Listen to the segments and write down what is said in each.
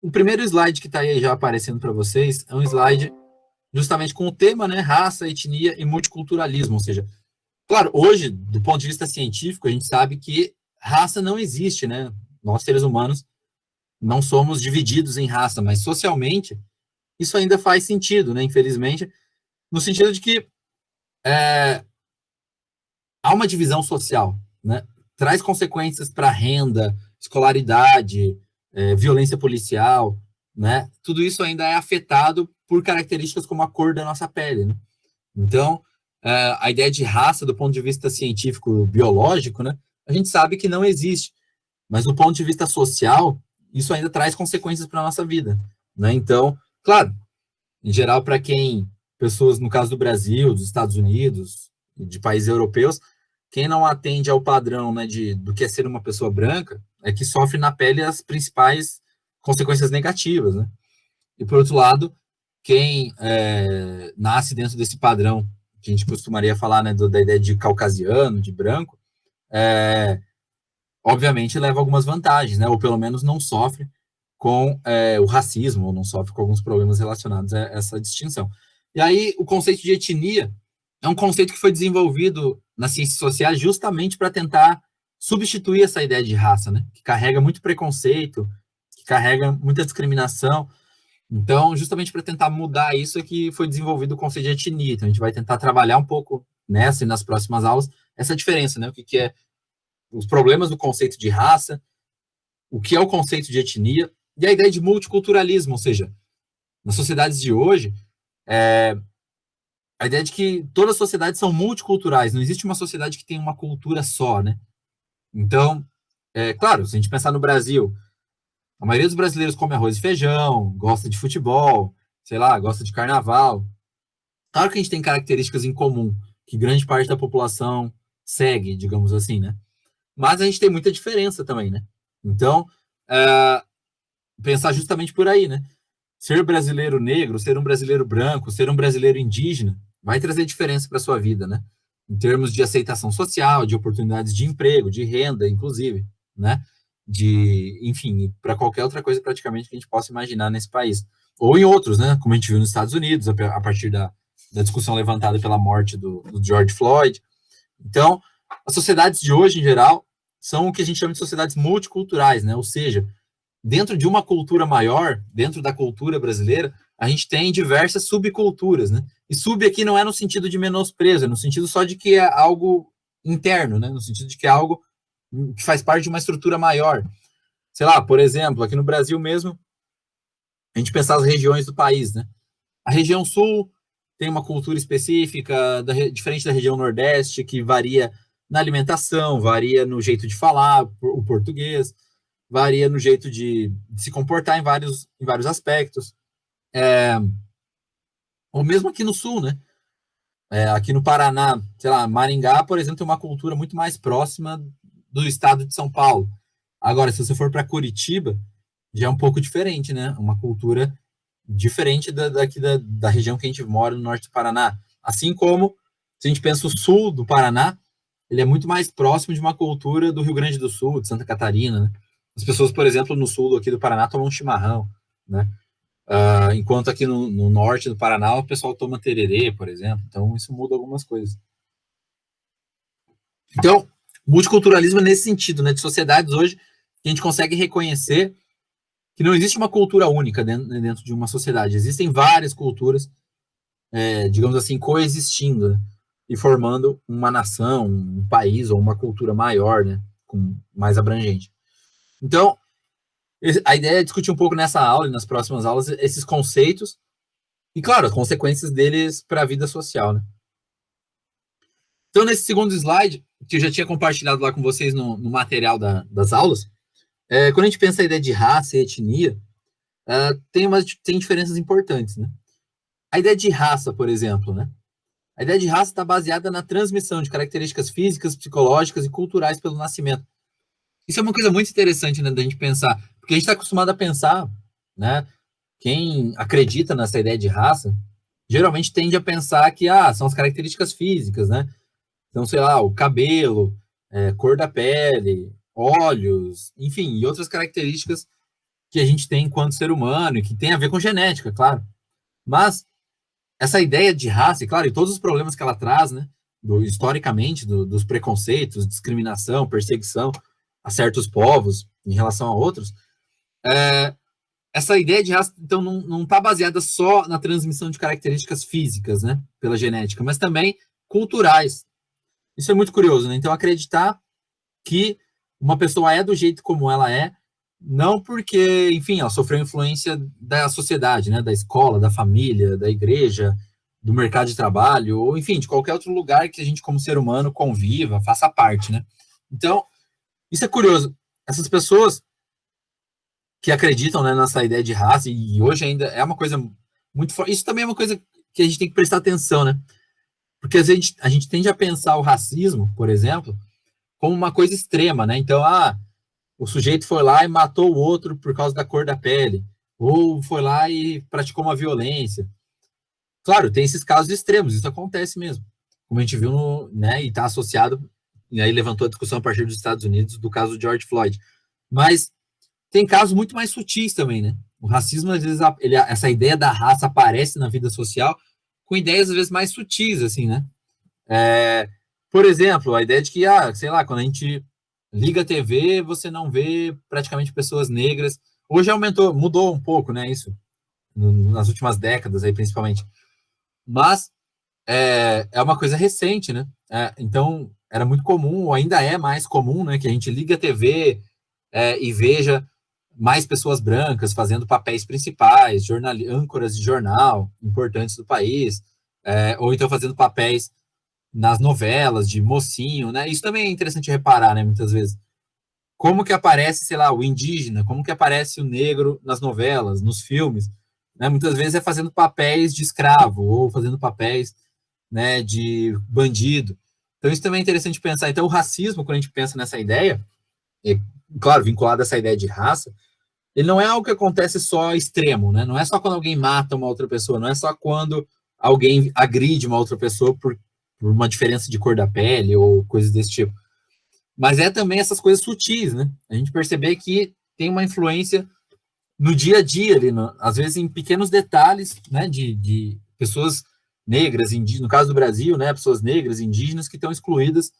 O primeiro slide que está aí já aparecendo para vocês é um slide justamente com o tema, né, raça, etnia e multiculturalismo, ou seja, claro, hoje, do ponto de vista científico, a gente sabe que raça não existe, né? Nós, seres humanos, não somos divididos em raça, mas socialmente, isso ainda faz sentido, né? Infelizmente, no sentido de que há uma divisão social, né? Traz consequências para renda, escolaridade, violência policial, né? Tudo isso ainda é afetado por características como a cor da nossa pele, né? Então, a ideia de raça, do ponto de vista científico, biológico, né? A gente sabe que não existe, mas do ponto de vista social, isso ainda traz consequências para a nossa vida, né? Então, claro, em geral, para quem, pessoas, no caso do Brasil, dos Estados Unidos, de países europeus, quem não atende ao padrão, né, do que é ser uma pessoa branca, é que sofre na pele as principais consequências negativas, né? E, por outro lado, quem nasce dentro desse padrão, que a gente costumaria falar, né, da ideia de caucasiano, de branco, obviamente leva algumas vantagens, né? Ou pelo menos não sofre com o racismo, ou não sofre com alguns problemas relacionados a essa distinção. E aí, o conceito de etnia é um conceito que foi desenvolvido nas ciências sociais justamente para tentar substituir essa ideia de raça, né? Que carrega muito preconceito, que carrega muita discriminação. Então, justamente para tentar mudar isso é que foi desenvolvido o conceito de etnia. Então, a gente vai tentar trabalhar um pouco nessa e nas próximas aulas essa diferença, né? O que é os problemas do conceito de raça, o que é o conceito de etnia e a ideia de multiculturalismo, ou seja, nas sociedades de hoje, a ideia de que todas as sociedades são multiculturais, não existe uma sociedade que tem uma cultura só, né? Então, claro, se a gente pensar no Brasil, a maioria dos brasileiros come arroz e feijão, gosta de futebol, sei lá, gosta de carnaval. Claro que a gente tem características em comum, que grande parte da população segue, digamos assim, né? Mas a gente tem muita diferença também, né? Então, pensar justamente por aí, né? Ser brasileiro negro, ser um brasileiro branco, ser um brasileiro indígena, vai trazer diferença para sua vida, né? Em termos de aceitação social, de oportunidades de emprego, de renda, inclusive, né? Enfim, para qualquer outra coisa praticamente que a gente possa imaginar nesse país. Ou em outros, né? Como a gente viu nos Estados Unidos, a partir da discussão levantada pela morte do George Floyd. Então, as sociedades de hoje, em geral, são o que a gente chama de sociedades multiculturais, né? Ou seja, dentro de uma cultura maior, dentro da cultura brasileira, a gente tem diversas subculturas, né? E sub aqui não é no sentido de menosprezo, é no sentido só de que é algo interno, né? No sentido de que é algo que faz parte de uma estrutura maior. Sei lá, por exemplo, aqui no Brasil mesmo, a gente pensar as regiões do país, né? A região sul tem uma cultura específica, diferente da região nordeste, que varia na alimentação, varia no jeito de falar o português, varia no jeito de se comportar em vários aspectos. Ou mesmo aqui no sul, né? Aqui no Paraná, sei lá, Maringá, por exemplo, tem uma cultura muito mais próxima do estado de São Paulo. Agora, se você for para Curitiba, já é um pouco diferente, né? Uma cultura diferente daqui da região que a gente mora no norte do Paraná. Assim como, se a gente pensa o sul do Paraná, ele é muito mais próximo de uma cultura do Rio Grande do Sul, de Santa Catarina, né? As pessoas, por exemplo, no sul aqui do Paraná tomam chimarrão, né? Enquanto aqui no norte do Paraná o pessoal toma tererê, por exemplo. Então, isso muda algumas coisas. Então, multiculturalismo é nesse sentido, né? De sociedades hoje que a gente consegue reconhecer que não existe uma cultura única dentro de uma sociedade. Existem várias culturas, digamos assim, coexistindo, né? E formando uma nação, um país ou uma cultura maior, né? Mais abrangente. Então, a ideia é discutir um pouco nessa aula e nas próximas aulas esses conceitos e, claro, as consequências deles para a vida social, né? Então, nesse segundo slide, que eu já tinha compartilhado lá com vocês no material das aulas, quando a gente pensa a ideia de raça e etnia, tem diferenças importantes, né? A ideia de raça, por exemplo, né? A ideia de raça está baseada na transmissão de características físicas, psicológicas e culturais pelo nascimento. Isso é uma coisa muito interessante, né, da gente pensar, porque a gente está acostumado a pensar, né? Quem acredita nessa ideia de raça, geralmente tende a pensar que são as características físicas, né? Então, sei lá, o cabelo, cor da pele, olhos, enfim, e outras características que a gente tem enquanto ser humano, e que tem a ver com genética, claro. Mas essa ideia de raça, e claro, e todos os problemas que ela traz, né, historicamente, dos preconceitos, discriminação, perseguição a certos povos em relação a outros, essa ideia de raça, então, não está baseada só na transmissão de características físicas, né, pela genética, mas também culturais. Isso é muito curioso, né? Então, acreditar que uma pessoa é do jeito como ela é, não porque, enfim, ela sofreu influência da sociedade, né, da escola, da família, da igreja, do mercado de trabalho, ou, enfim, de qualquer outro lugar que a gente, como ser humano, conviva, faça parte, né? Então, isso é curioso. Essas pessoas que acreditam, né, nessa ideia de raça, e hoje ainda é uma coisa muito forte. Isso também é uma coisa que a gente tem que prestar atenção, né? Porque a gente tende a pensar o racismo, por exemplo, como uma coisa extrema, né? Então, o sujeito foi lá e matou o outro por causa da cor da pele, ou foi lá e praticou uma violência. Claro, tem esses casos extremos, isso acontece mesmo. Como a gente viu, né, e está associado, e aí levantou a discussão a partir dos Estados Unidos do caso do George Floyd. Mas tem casos muito mais sutis também, né? O racismo, às vezes, essa ideia da raça aparece na vida social com ideias, às vezes, mais sutis, assim, né? Por exemplo, a ideia de que, sei lá, quando a gente liga a TV, você não vê praticamente pessoas negras. Hoje aumentou, mudou um pouco, né, isso, nas últimas décadas aí, principalmente. Mas é uma coisa recente, né? Então, era muito comum, ou ainda é mais comum, né, que a gente liga a TV e veja mais pessoas brancas fazendo papéis principais, âncoras de jornal importantes do país, ou então fazendo papéis nas novelas de mocinho, né? Isso também é interessante reparar, né, muitas vezes. Como que aparece, sei lá, o indígena, como que aparece o negro nas novelas, nos filmes, né? Muitas vezes é fazendo papéis de escravo ou fazendo papéis, né, de bandido. Então isso também é interessante pensar. Então o racismo, quando a gente pensa nessa ideia, é, claro, vinculado a essa ideia de raça, ele não é algo que acontece só extremo, né? Não é só quando alguém mata uma outra pessoa, não é só quando alguém agride uma outra pessoa por uma diferença de cor da pele ou coisas desse tipo. Mas é também essas coisas sutis, né? A gente perceber que tem uma influência no dia a dia, ali, às vezes em pequenos detalhes, né? De pessoas negras, indígenas, no caso do Brasil, né? Pessoas negras, indígenas que estão excluídas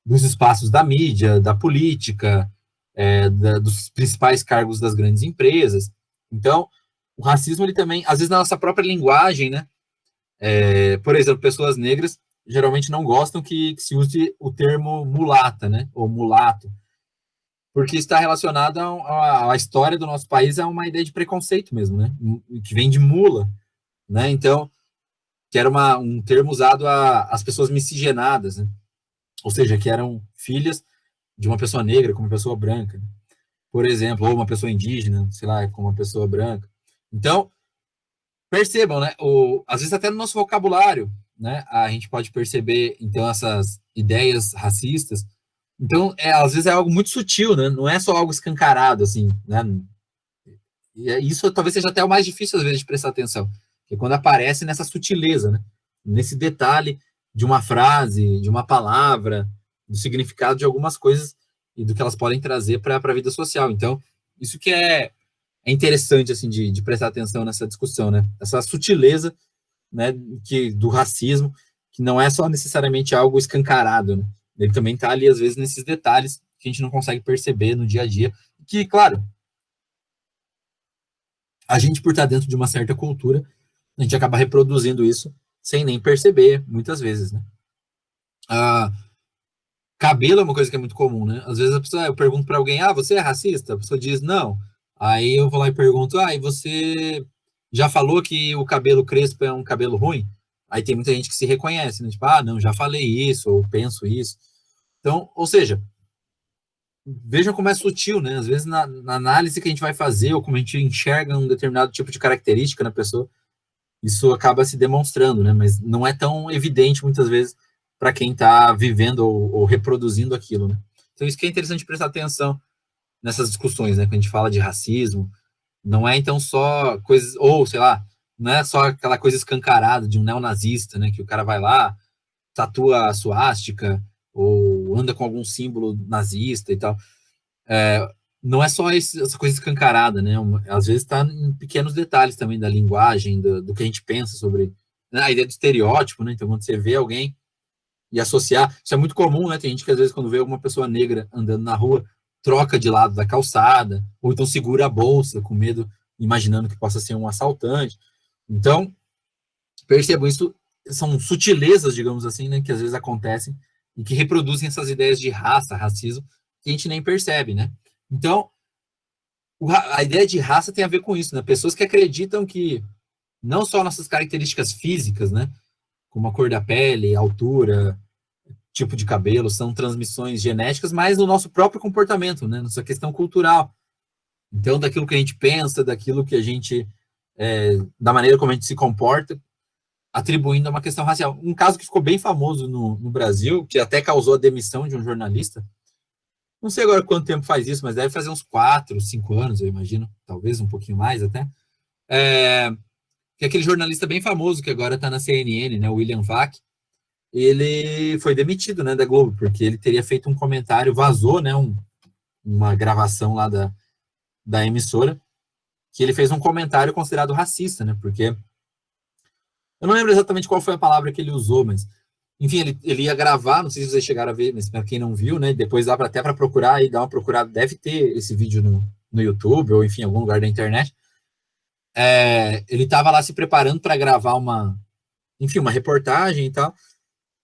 dos espaços da mídia, da política, dos principais cargos das grandes empresas. Então, o racismo, ele também, às vezes na nossa própria linguagem, né? Por exemplo, pessoas negras geralmente não gostam que se use o termo mulata, né? Ou mulato, porque está relacionado à história do nosso país, a uma ideia de preconceito mesmo, né? Que vem de mula, né? Então, que era um termo usado às pessoas miscigenadas, né? Ou seja, que eram filhas de uma pessoa negra com uma pessoa branca, né? Por exemplo, ou uma pessoa indígena, sei lá, com uma pessoa branca. Então, percebam, né? Às vezes até no nosso vocabulário, né? A gente pode perceber, então, essas ideias racistas. Então, às vezes é algo muito sutil, né? Não é só algo escancarado, assim, né? E isso talvez seja até o mais difícil, às vezes, de prestar atenção. Que é quando aparece nessa sutileza, né? Nesse detalhe de uma frase, de uma palavra, do significado de algumas coisas e do que elas podem trazer para a vida social. Então, isso que é interessante, assim, de prestar atenção nessa discussão, né? Essa sutileza, né, do racismo, que não é só necessariamente algo escancarado, né? Ele também está ali, às vezes, nesses detalhes que a gente não consegue perceber no dia a dia, que, claro, a gente, por estar dentro de uma certa cultura, a gente acaba reproduzindo isso sem nem perceber, muitas vezes, né? Ah, cabelo é uma coisa que é muito comum, né? Às vezes eu pergunto para alguém, você é racista? A pessoa diz, não. Aí eu vou lá e pergunto, e você já falou que o cabelo crespo é um cabelo ruim? Aí tem muita gente que se reconhece, né? Tipo, não, já falei isso, ou penso isso. Então, ou seja, veja como é sutil, né? Às vezes na análise que a gente vai fazer, ou como a gente enxerga um determinado tipo de característica na pessoa, isso acaba se demonstrando, né? Mas não é tão evidente muitas vezes para quem está vivendo ou reproduzindo aquilo, né? Então isso que é interessante prestar atenção nessas discussões, né? Quando a gente fala de racismo, não é então só coisas, ou sei lá, não é só aquela coisa escancarada de um neonazista, né? Que o cara vai lá, tatua a suástica ou anda com algum símbolo nazista e tal. não é só essa coisa escancarada, né? Às vezes está em pequenos detalhes também da linguagem, do que a gente pensa sobre, né? A ideia do estereótipo, né? Então, quando você vê alguém e associar, isso é muito comum, né? Tem gente que às vezes, quando vê alguma pessoa negra andando na rua, troca de lado da calçada, ou então segura a bolsa com medo, imaginando que possa ser um assaltante. Então, percebam isso, são sutilezas, digamos assim, né? Que às vezes acontecem e que reproduzem essas ideias de raça, racismo, que a gente nem percebe, né? Então, a ideia de raça tem a ver com isso, né? Pessoas que acreditam que não só nossas características físicas, né? Como a cor da pele, altura, tipo de cabelo, são transmissões genéticas, mas no nosso próprio comportamento, né? Nossa questão cultural. Então, daquilo que a gente pensa, daquilo que a gente, da maneira como a gente se comporta, atribuindo a uma questão racial. Um caso que ficou bem famoso no Brasil, que até causou a demissão de um jornalista, não sei agora quanto tempo faz isso, mas deve fazer uns 4, 5 anos, eu imagino, talvez um pouquinho mais até. Que é aquele jornalista bem famoso que agora está na CNN, né, o William Vac, ele foi demitido, né, da Globo, porque ele teria feito um comentário, vazou, né, uma gravação lá da emissora, que ele fez um comentário considerado racista, né, porque eu não lembro exatamente qual foi a palavra que ele usou, mas enfim, ele ia gravar, não sei se vocês chegaram a ver, mas para quem não viu, né, depois dá até para procurar e dar uma procurada, deve ter esse vídeo no YouTube ou enfim, em algum lugar da internet. Ele estava lá se preparando para gravar uma reportagem e tal,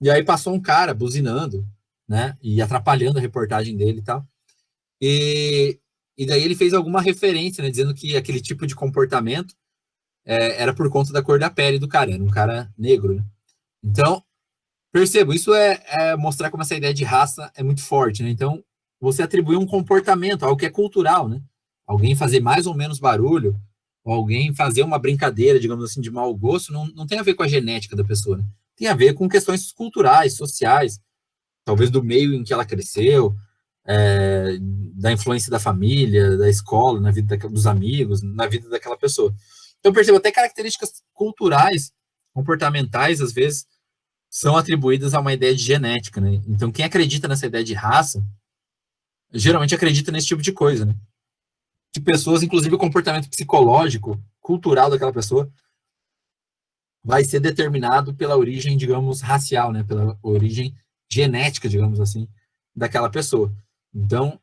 e aí passou um cara buzinando, né, e atrapalhando a reportagem dele e tal, e daí ele fez alguma referência, né, dizendo que aquele tipo de comportamento era por conta da cor da pele do cara, era um cara negro, né? Então, percebo, isso é mostrar como essa ideia de raça é muito forte, né? Então, você atribuir um comportamento, algo que é cultural, né? Alguém fazer mais ou menos barulho, ou alguém fazer uma brincadeira, digamos assim, de mau gosto, não tem a ver com a genética da pessoa, né? Tem a ver com questões culturais, sociais, talvez do meio em que ela cresceu, da influência da família, da escola, na vida dos amigos, na vida daquela pessoa. Então, percebo até características culturais, comportamentais, às vezes, são atribuídas a uma ideia de genética, né? Então, quem acredita nessa ideia de raça, geralmente acredita nesse tipo de coisa, né? De pessoas, inclusive o comportamento psicológico, cultural daquela pessoa, vai ser determinado pela origem, digamos, racial, né? Pela origem genética, digamos assim, daquela pessoa. Então,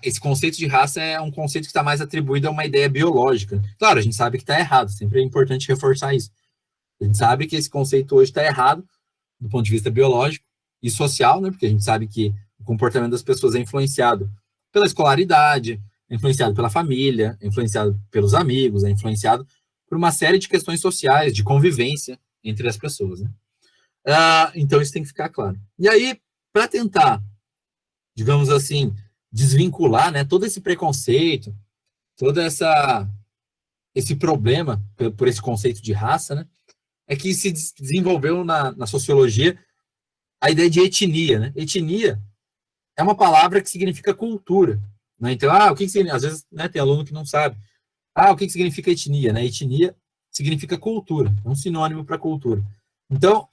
esse conceito de raça é um conceito que está mais atribuído a uma ideia biológica. Claro, a gente sabe que está errado, sempre é importante reforçar isso. A gente sabe que esse conceito hoje está errado, do ponto de vista biológico e social, né? Porque a gente sabe que o comportamento das pessoas é influenciado pela escolaridade, é influenciado pela família, é influenciado pelos amigos, é influenciado por uma série de questões sociais, de convivência entre as pessoas, né? Então isso tem que ficar claro. E aí, para tentar, digamos assim, desvincular, né, todo esse preconceito, todo esse problema por esse conceito de raça, né, é que se desenvolveu na sociologia a ideia de etnia, né? Etnia é uma palavra que significa cultura, né? Então, o que significa? Às vezes, né, tem aluno que não sabe. O que significa etnia, né? Etnia significa cultura, é um sinônimo para cultura. Então,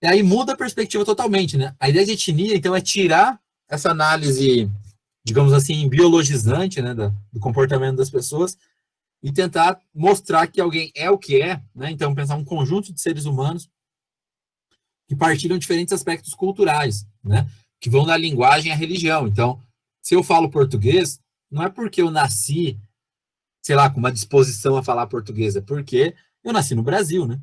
aí muda a perspectiva totalmente, né? A ideia de etnia, então, é tirar essa análise, digamos assim, biologizante, né, do comportamento das pessoas e tentar mostrar que alguém é o que é, né? Então, pensar um conjunto de seres humanos que partilham diferentes aspectos culturais, né? Que vão da linguagem à religião. Então, se eu falo português, não é porque eu nasci, sei lá, com uma disposição a falar português, é porque eu nasci no Brasil, né?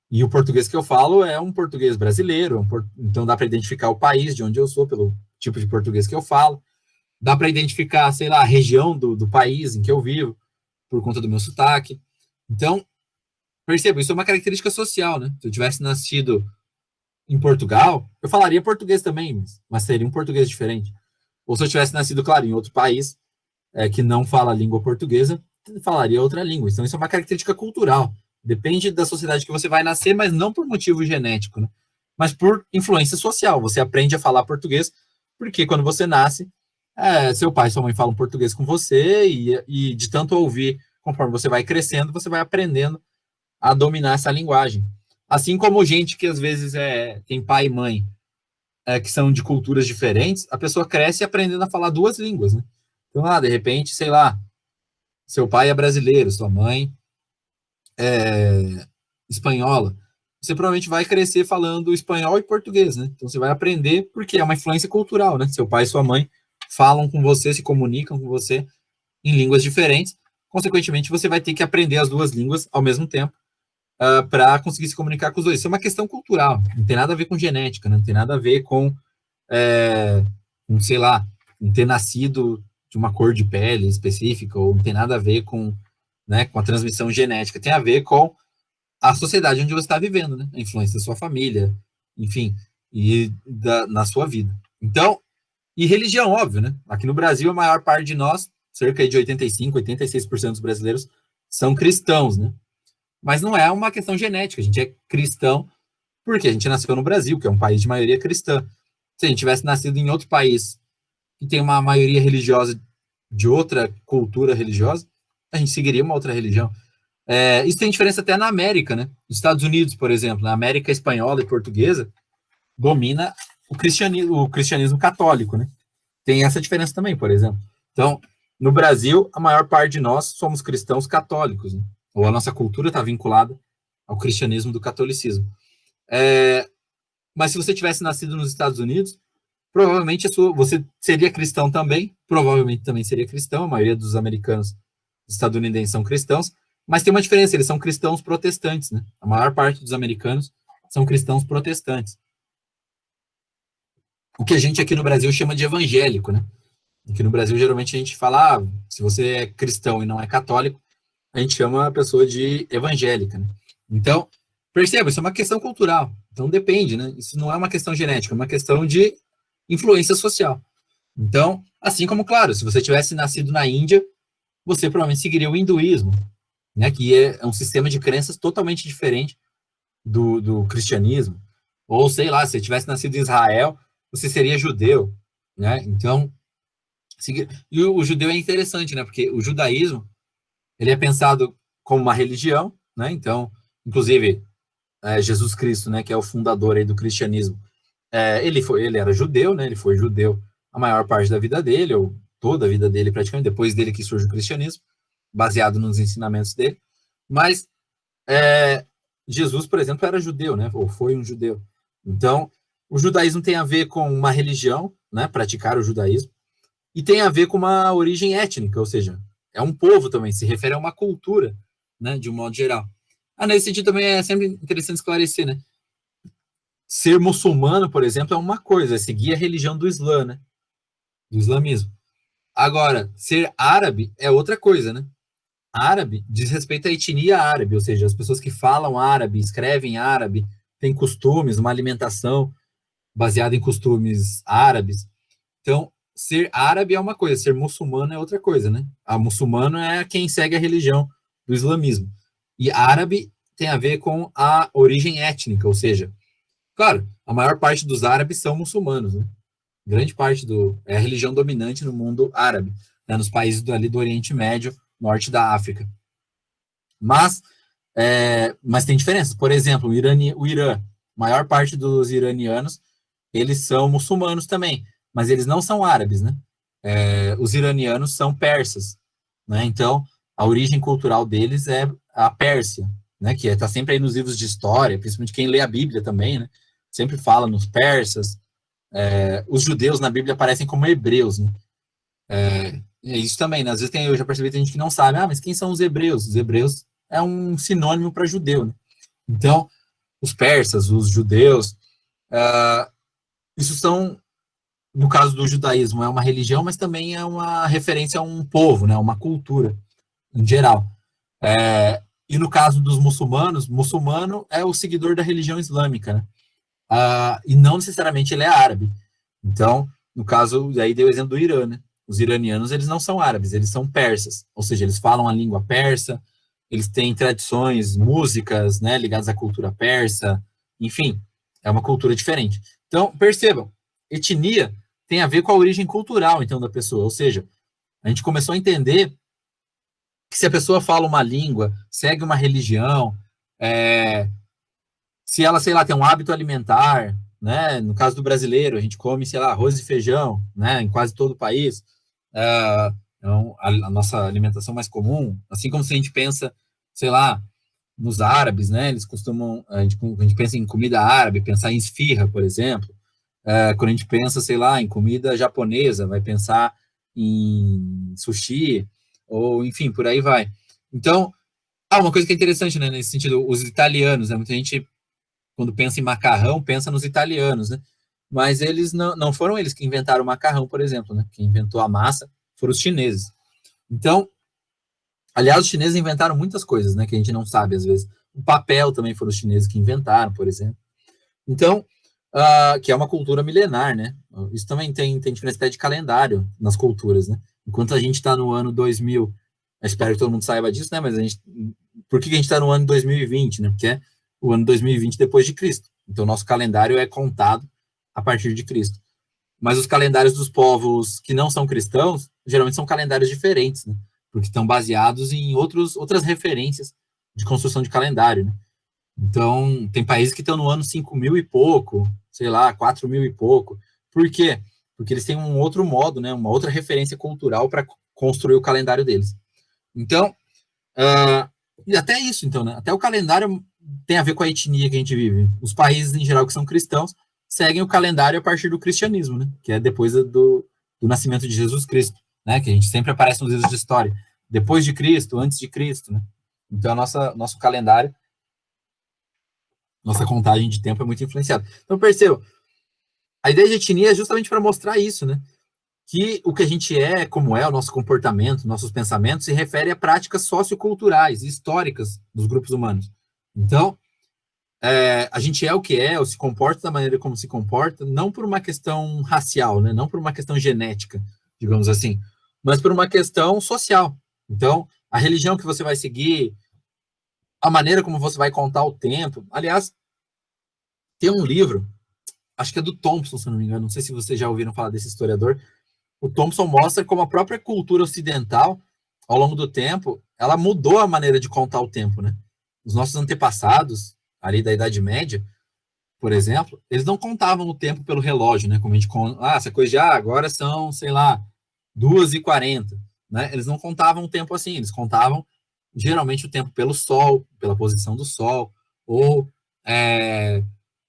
E o português que eu falo é um português brasileiro, então dá para identificar o país de onde eu sou pelo tipo de português que eu falo. Dá para identificar, sei lá, a região do país em que eu vivo, por conta do meu sotaque. Então, percebo, isso é uma característica social, né? Se eu tivesse nascido em Portugal, eu falaria português também, mas seria um português diferente. Ou se eu tivesse nascido, claro, em outro país que não fala a língua portuguesa, falaria outra língua. Então, isso é uma característica cultural. Depende da sociedade que você vai nascer, mas não por motivo genético, né? Mas por influência social. Você aprende a falar português porque quando você nasce, seu pai e sua mãe falam português com você e de tanto ouvir, conforme você vai crescendo, você vai aprendendo a dominar essa linguagem. Assim como gente que às vezes tem pai e mãe que são de culturas diferentes, a pessoa cresce aprendendo a falar duas línguas, né? Então, de repente, sei lá, seu pai é brasileiro, sua mãe é espanhola. Você provavelmente vai crescer falando espanhol e português, né? Então você vai aprender porque é uma influência cultural, né? Seu pai e sua mãe falam com você, se comunicam com você em línguas diferentes. Consequentemente, você vai ter que aprender as duas línguas ao mesmo tempo para conseguir se comunicar com os dois. Isso é uma questão cultural, não tem nada a ver com genética, né? Não tem nada a ver com, sei lá, não ter nascido de uma cor de pele específica, ou não tem nada a ver com, né, com a transmissão genética, tem a ver com a sociedade onde você está vivendo, né? A influência da sua família, enfim, na sua vida. Então, e religião, óbvio, né? Aqui no Brasil, a maior parte de nós, cerca de 85, 86% dos brasileiros, são cristãos, né? Mas não é uma questão genética, a gente é cristão porque a gente nasceu no Brasil, que é um país de maioria cristã. Se a gente tivesse nascido em outro país que tem uma maioria religiosa de outra cultura religiosa, a gente seguiria uma outra religião. Isso tem diferença até na América, né? Nos Estados Unidos, por exemplo, na América espanhola e portuguesa, domina o cristianismo católico, né? Tem essa diferença também, por exemplo. Então, no Brasil, a maior parte de nós somos cristãos católicos, né? Ou a nossa cultura está vinculada ao cristianismo do catolicismo. Mas se você tivesse nascido nos Estados Unidos, provavelmente você seria cristão também, provavelmente também seria cristão, a maioria dos americanos estadunidenses são cristãos, mas tem uma diferença, eles são cristãos protestantes, né? A maior parte dos americanos são cristãos protestantes. O que a gente aqui no Brasil chama de evangélico, né? Aqui no Brasil, geralmente, a gente fala, se você é cristão e não é católico, a gente chama a pessoa de evangélica, né? Então, perceba, isso é uma questão cultural. Então, depende, né? Isso não é uma questão genética, é uma questão de influência social. Então, assim como, claro, se você tivesse nascido na Índia, você provavelmente seguiria o hinduísmo, né? Que é um sistema de crenças totalmente diferente do cristianismo. Ou, sei lá, se você tivesse nascido em Israel, você seria judeu, né? Então, e o judeu é interessante, né? Porque o judaísmo, ele é pensado como uma religião, né? Então, inclusive, Jesus Cristo, né, que é o fundador aí do cristianismo, ele era judeu, né? Ele foi judeu a maior parte da vida dele, ou toda a vida dele praticamente, depois dele que surge o cristianismo, baseado nos ensinamentos dele. Mas Jesus, por exemplo, era judeu, né? Ou foi um judeu. Então, o judaísmo tem a ver com uma religião, né? Praticar o judaísmo, e tem a ver com uma origem étnica, ou seja, é um povo também, se refere a uma cultura, né? De um modo geral. Nesse sentido também é sempre interessante esclarecer, né? Ser muçulmano, por exemplo, é uma coisa, é seguir a religião do Islã, né? Do islamismo. Agora, ser árabe é outra coisa, né? Árabe diz respeito à etnia árabe, ou seja, as pessoas que falam árabe, escrevem árabe, têm costumes, uma alimentação baseada em costumes árabes. Então, ser árabe é uma coisa, ser muçulmano é outra coisa, né? A muçulmano é quem segue a religião do islamismo. E árabe tem a ver com a origem étnica, ou seja, claro, a maior parte dos árabes são muçulmanos, né? Grande parte é a religião dominante no mundo árabe, né? Nos países ali do Oriente Médio, norte da África. Mas tem diferenças. Por exemplo, o Irã, a maior parte dos iranianos, eles são muçulmanos também, mas eles não são árabes, né? Os iranianos são persas, né? Então, a origem cultural deles é a Pérsia, né? Que está sempre aí nos livros de história, principalmente quem lê a Bíblia também, né? Sempre fala nos persas. Os judeus na Bíblia aparecem como hebreus, né? Isso também, né? Às vezes eu já percebi que tem gente que não sabe, mas quem são os hebreus? Os hebreus é um sinônimo para judeu, né? Então, os persas, os judeus, isso são, no caso do judaísmo, é uma religião, mas também é uma referência a um povo, né? Uma cultura, em geral. E no caso dos muçulmanos, muçulmano é o seguidor da religião islâmica, né? E não necessariamente ele é árabe. Então, no caso, aí deu o exemplo do Irã, né? Os iranianos, eles não são árabes, eles são persas, ou seja, eles falam a língua persa, eles têm tradições, músicas, né, ligadas à cultura persa, enfim, é uma cultura diferente. Então, percebam, etnia tem a ver com a origem cultural, então, da pessoa, ou seja, a gente começou a entender que se a pessoa fala uma língua, segue uma religião, se ela, sei lá, tem um hábito alimentar, né? No caso do brasileiro, a gente come, sei lá, arroz e feijão, né? Em quase todo o país. Então, a nossa alimentação mais comum, assim como se a gente pensa, sei lá, nos árabes, né? Eles costumam, a gente pensa em comida árabe, pensar em esfirra, por exemplo. Quando a gente pensa, sei lá, em comida japonesa, vai pensar em sushi, ou enfim, por aí vai. Então, uma coisa que é interessante, né, nesse sentido, os italianos, né? Muita gente, quando pensa em macarrão, pensa nos italianos, né? Mas eles não foram eles que inventaram o macarrão, por exemplo, né? Quem inventou a massa foram os chineses. Então, aliás, os chineses inventaram muitas coisas, né, que a gente não sabe às vezes. O papel também foram os chineses que inventaram, por exemplo. Então, que é uma cultura milenar, né? Isso também tem diferença até de calendário nas culturas, né? Enquanto a gente está no ano 2000, eu espero que todo mundo saiba disso, né? Mas por que a gente está no ano 2020, né? Porque é o ano 2020 depois de Cristo. Então, nosso calendário é contado a partir de Cristo. Mas os calendários dos povos que não são cristãos, geralmente são calendários diferentes, né? Porque estão baseados em outras referências de construção de calendário, né? Então, tem países que estão no ano 5.000 e pouco, sei lá, 4.000 e pouco. Por quê? Porque eles têm um outro modo, né? Uma outra referência cultural para construir o calendário deles. Então, e até isso, então, né? Até o calendário tem a ver com a etnia que a gente vive. Os países, em geral, que são cristãos, seguem o calendário a partir do cristianismo, né? Que é depois do nascimento de Jesus Cristo, né? Que a gente sempre aparece nos livros de história. Depois de Cristo, antes de Cristo, né? Então, nosso calendário, nossa contagem de tempo é muito influenciada. Então, perceba, a ideia de etnia é justamente para mostrar isso, né? Que o que a gente é, como é, o nosso comportamento, nossos pensamentos, se refere a práticas socioculturais e históricas dos grupos humanos. Então, a gente é o que é, ou se comporta da maneira como se comporta, não por uma questão racial, né? Não por uma questão genética, digamos assim, mas por uma questão social. Então, a religião que você vai seguir, a maneira como você vai contar o tempo. Aliás, tem um livro, acho que é do Thompson, se não me engano, não sei se vocês já ouviram falar desse historiador. O Thompson mostra como a própria cultura ocidental, ao longo do tempo, ela mudou a maneira de contar o tempo, né? Os nossos antepassados, ali da Idade Média, por exemplo, eles não contavam o tempo pelo relógio, né? Como a gente conta, essa coisa de, agora são, sei lá, 2h40, né? Eles não contavam o tempo assim, eles contavam geralmente o tempo pelo sol, pela posição do sol, ou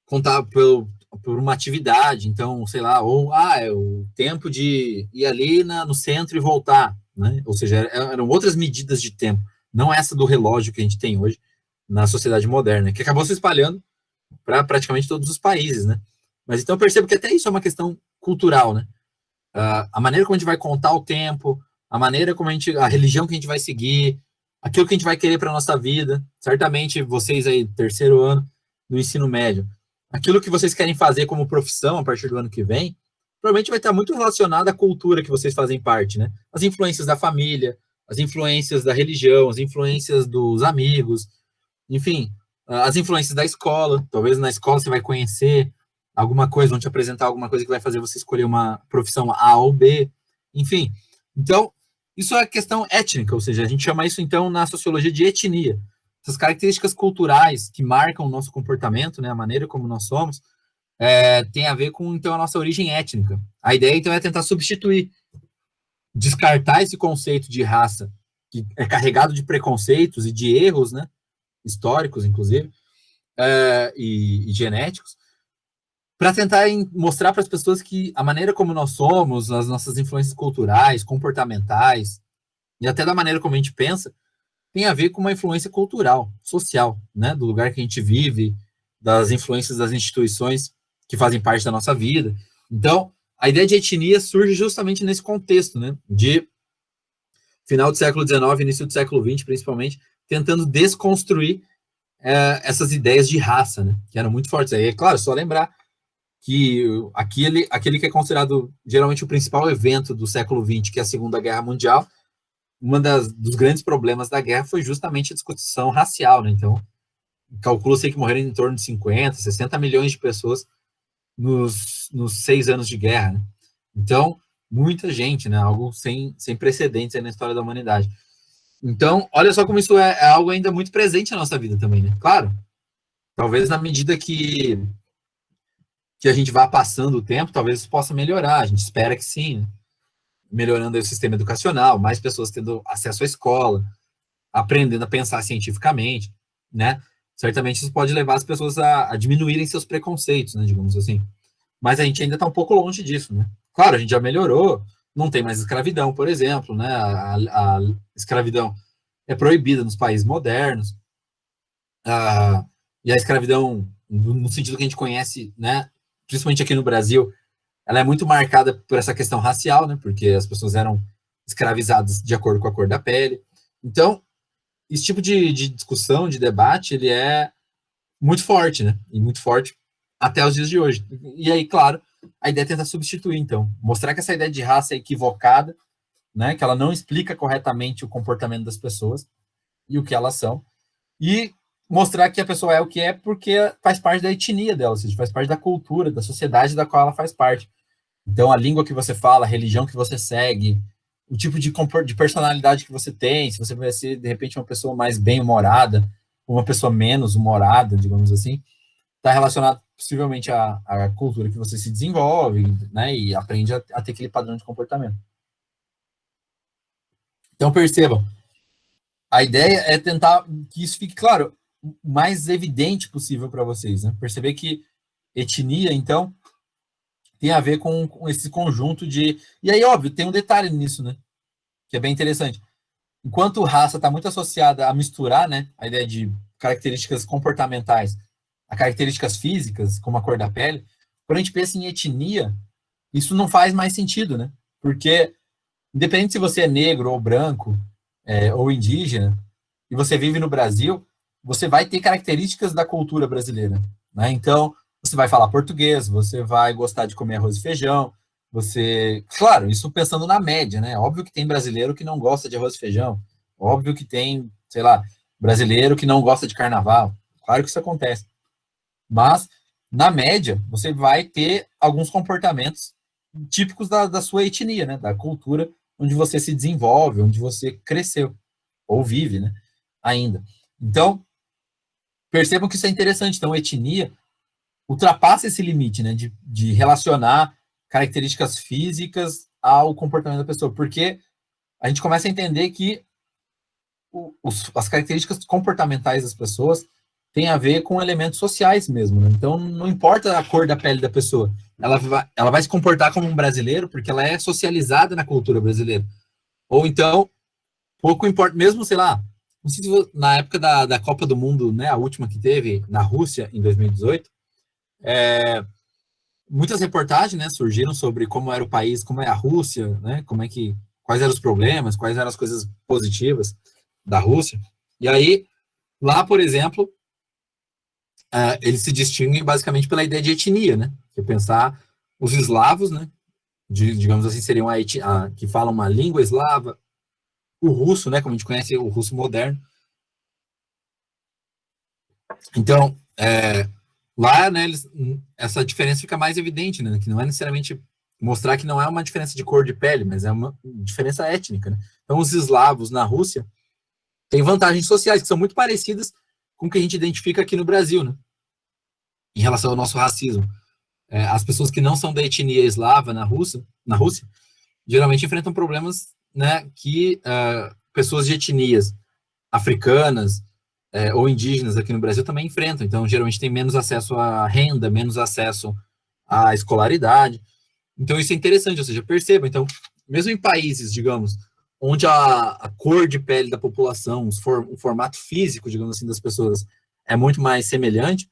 contar por uma atividade, então, sei lá, ou é o tempo de ir ali no centro e voltar, né? Ou seja, eram outras medidas de tempo, não essa do relógio que a gente tem hoje na sociedade moderna, que acabou se espalhando para praticamente todos os países, né? Mas então eu percebo que até isso é uma questão cultural, né? A maneira como a gente vai contar o tempo, a maneira como a religião que a gente vai seguir, aquilo que a gente vai querer para a nossa vida. Certamente vocês aí, terceiro ano do ensino médio, aquilo que vocês querem fazer como profissão a partir do ano que vem, provavelmente vai estar muito relacionado à cultura que vocês fazem parte, né? As influências da família, as influências da religião, as influências dos amigos, enfim, as influências da escola. Talvez na escola você vai conhecer alguma coisa, vão te apresentar alguma coisa que vai fazer você escolher uma profissão A ou B, enfim. Então, isso é questão étnica, ou seja, a gente chama isso, então, na sociologia de etnia. Essas características culturais que marcam o nosso comportamento, né, a maneira como nós somos, tem a ver com, então, a nossa origem étnica. A ideia, então, é tentar substituir, descartar esse conceito de raça, que é carregado de preconceitos e de erros, né, históricos, inclusive, e genéticos, para tentar mostrar para as pessoas que a maneira como nós somos, as nossas influências culturais, comportamentais, e até da maneira como a gente pensa, tem a ver com uma influência cultural, social, né? Do lugar que a gente vive, das influências das instituições que fazem parte da nossa vida. Então, a ideia de etnia surge justamente nesse contexto, né? De final do século XIX, início do século XX, principalmente, tentando desconstruir essas ideias de raça, né? Que eram muito fortes. Aí, é claro, só lembrar que aquele que é considerado geralmente o principal evento do século XX, que é a Segunda Guerra Mundial, dos grandes problemas da guerra foi justamente a discussão racial, né? Então, calcula-se que morreram em torno de 50, 60 milhões de pessoas nos 6 anos de guerra, né? Então, muita gente, né? Algo sem precedentes aí na história da humanidade. Então, olha só como isso é algo ainda muito presente na nossa vida também, né? Claro, talvez na medida que a gente vá passando o tempo, talvez isso possa melhorar, a gente espera que sim, né? melhorando aí o sistema educacional, mais pessoas tendo acesso à escola, aprendendo a pensar cientificamente, né? Certamente isso pode levar as pessoas a diminuírem seus preconceitos, né, digamos assim. Mas a gente ainda está um pouco longe disso, né? Claro, a gente já melhorou, não tem mais escravidão, por exemplo, né? A escravidão é proibida nos países modernos, e a escravidão, no sentido que a gente conhece, né? Principalmente aqui no Brasil, ela é muito marcada por essa questão racial, né? Porque as pessoas eram escravizadas de acordo com a cor da pele. Então, esse tipo de discussão, de debate, ele é muito forte, né? E muito forte até os dias de hoje. E aí, claro, a ideia é tentar substituir, então. Mostrar que essa ideia de raça é equivocada, né? Que ela não explica corretamente o comportamento das pessoas e o que elas são. E mostrar que a pessoa é o que é porque faz parte da etnia dela, ou seja, faz parte da cultura, da sociedade da qual ela faz parte. Então, a língua que você fala, a religião que você segue, o tipo de personalidade que você tem, se você vai ser, de repente, uma pessoa mais bem-humorada, ou uma pessoa menos humorada, digamos assim, está relacionado possivelmente à cultura que você se desenvolve, né, e aprende a ter aquele padrão de comportamento. Então, percebam, a ideia é tentar que isso fique, claro, o mais evidente possível para vocês, né? Perceber que etnia, então, tem a ver com esse conjunto de... E aí, óbvio, tem um detalhe nisso, né? Que é bem interessante. Enquanto raça está muito associada a misturar, né? A ideia de características comportamentais a características físicas, como a cor da pele, quando a gente pensa em etnia, isso não faz mais sentido, né? Porque, independente se você é negro ou branco, ou indígena, e você vive no Brasil, você vai ter características da cultura brasileira, né? Então, você vai falar português, você vai gostar de comer arroz e feijão, você... Claro, isso pensando na média, né? Óbvio que tem brasileiro que não gosta de arroz e feijão, óbvio que tem, sei lá, brasileiro que não gosta de carnaval, claro que isso acontece. Mas, na média, você vai ter alguns comportamentos típicos da sua etnia, né? Da cultura onde você se desenvolve, onde você cresceu, ou vive, né? Ainda. Então, percebam que isso é interessante. Então, a etnia ultrapassa esse limite, né? De relacionar características físicas ao comportamento da pessoa, porque a gente começa a entender que as características comportamentais das pessoas têm a ver com elementos sociais mesmo, né? Então, não importa a cor da pele da pessoa, ela vai se comportar como um brasileiro porque ela é socializada na cultura brasileira. Ou então, pouco importa, mesmo, sei lá, não sei se na época da Copa do Mundo, né, a última que teve na Rússia, em 2018, muitas reportagens, né, surgiram sobre como era o país, como é a Rússia, né, quais eram os problemas, quais eram as coisas positivas da Rússia. E aí, lá, por exemplo, eles se distinguem basicamente pela ideia de etnia, né? Que é pensar os eslavos, né? Digamos assim, seriam que falam uma língua eslava, o russo, né? Como a gente conhece o russo moderno. Então, lá, né? Essa diferença fica mais evidente, né? Que não é necessariamente mostrar que não é uma diferença de cor de pele, mas é uma diferença étnica, né? Então, os eslavos na Rússia têm vantagens sociais que são muito parecidas com o que a gente identifica aqui no Brasil, né? Em relação ao nosso racismo. As pessoas que não são da etnia eslava na Rússia, geralmente enfrentam problemas, né, que pessoas de etnias africanas ou indígenas aqui no Brasil também enfrentam. Então, geralmente tem menos acesso à renda, menos acesso à escolaridade. Então, isso é interessante, ou seja, perceba. Então, mesmo em países, digamos, onde a cor de pele da população, o formato físico, digamos assim, das pessoas é muito mais semelhante,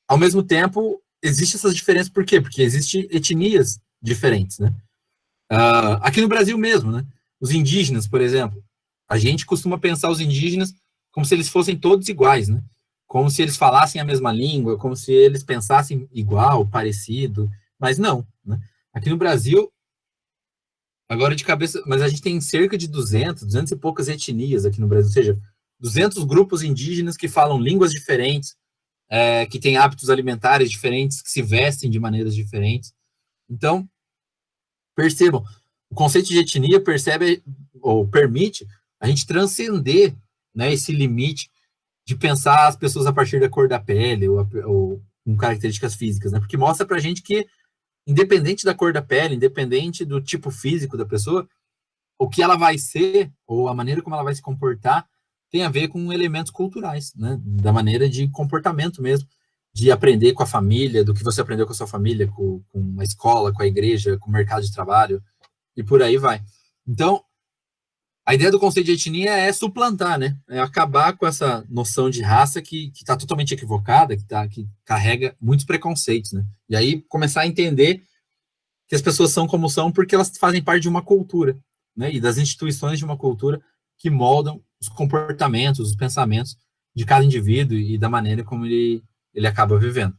ao mesmo tempo, existem essas diferenças, por quê? Porque existem etnias diferentes, né? Aqui no Brasil mesmo, né? Os indígenas, por exemplo, a gente costuma pensar os indígenas como se eles fossem todos iguais, né? Como se eles falassem a mesma língua, como se eles pensassem igual, parecido, mas não, né? Aqui no Brasil, agora de cabeça, mas a gente tem cerca de 200 e poucas etnias aqui no Brasil, ou seja, 200 grupos indígenas que falam línguas diferentes, que têm hábitos alimentares diferentes, que se vestem de maneiras diferentes. Então, percebam, o conceito de etnia permite a gente transcender, né, esse limite de pensar as pessoas a partir da cor da pele ou com características físicas, né? Porque mostra pra gente que independente da cor da pele, independente do tipo físico da pessoa, o que ela vai ser, ou a maneira como ela vai se comportar, tem a ver com elementos culturais, né? Da maneira de comportamento mesmo, de aprender com a família, do que você aprendeu com a sua família, com a escola, com a igreja, com o mercado de trabalho, e por aí vai. Então, a ideia do conceito de etnia é suplantar, né? É acabar com essa noção de raça que está totalmente equivocada, que carrega muitos preconceitos, né? E aí começar a entender que as pessoas são como são porque elas fazem parte de uma cultura, né? E das instituições de uma cultura que moldam os comportamentos, os pensamentos de cada indivíduo e da maneira como ele acaba vivendo.